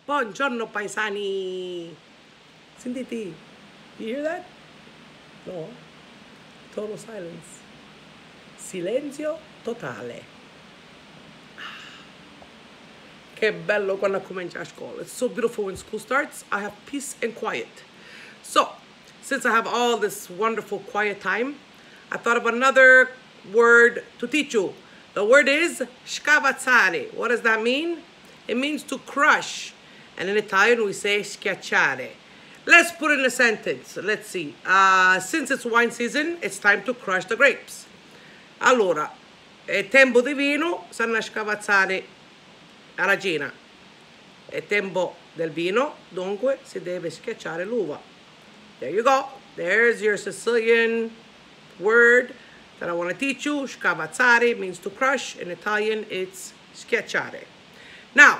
Buongiorno paesani. Sentiti. You hear that? No. Total silence. Silenzio totale. Che bello quando comincia a scuola. It's so beautiful when school starts. I have peace and quiet. So, since I have all this wonderful quiet time, I thought of another word to teach you. The word is scavazzari. What does that mean? It means to crush. And in Italian, we say schiacciare. Let's put it in a sentence. Let's see. Since it's wine season, it's time to crush the grapes. Allora, è tempo di vino, stanno a scavazzare la ragina. È tempo del vino, dunque si deve schiacciare l'uva. There you go. There's your Sicilian word that I want to teach you. Scavazzare means to crush. In Italian, it's schiacciare. Now,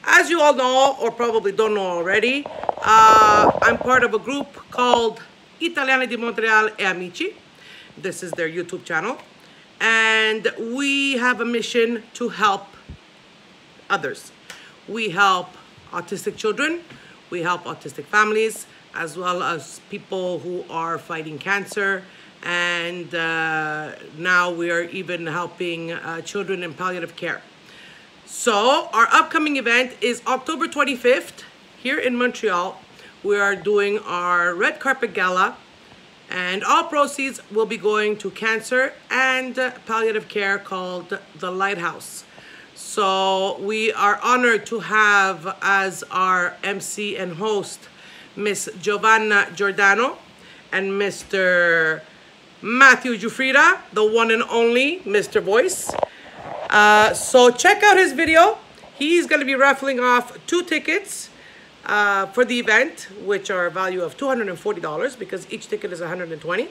as you all know, or probably don't know already, I'm part of a group called Italiani di Montreal e Amici. This is their YouTube channel. And we have a mission to help others. We help autistic children. We help autistic families, as well as people who are fighting cancer. And now we are even helping children in palliative care. So our upcoming event is October 25th here in Montreal. We are doing our red carpet gala, and all proceeds will be going to cancer and palliative care called The Lighthouse. So we are honored to have as our MC and host Miss Giovanna Giordano and Mr. Matthew Giuffrida, the one and only Mr. Voice. So check out his video. He's going to be raffling off 2 tickets for the event, which are a value of $240 because each ticket is $120.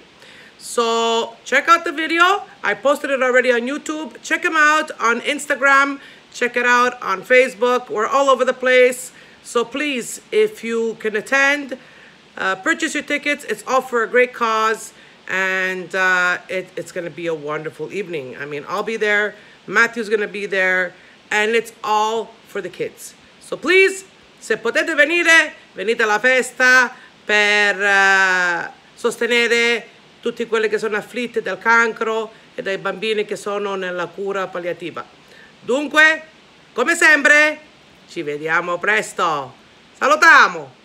So check out the video. I posted it already on YouTube. Check him out on Instagram. Check it out on Facebook. We're all over the place. So please, if you can attend, purchase your tickets. It's all for a great cause. And it's going to be a wonderful evening. I mean, I'll be there. Matthew's going to be there. And it's all for the kids. So please, se potete venire, venite alla festa per sostenere tutti quelli che sono afflitti dal cancro e dai bambini che sono nella cura palliativa. Dunque, come sempre, ci vediamo presto. Salutamu!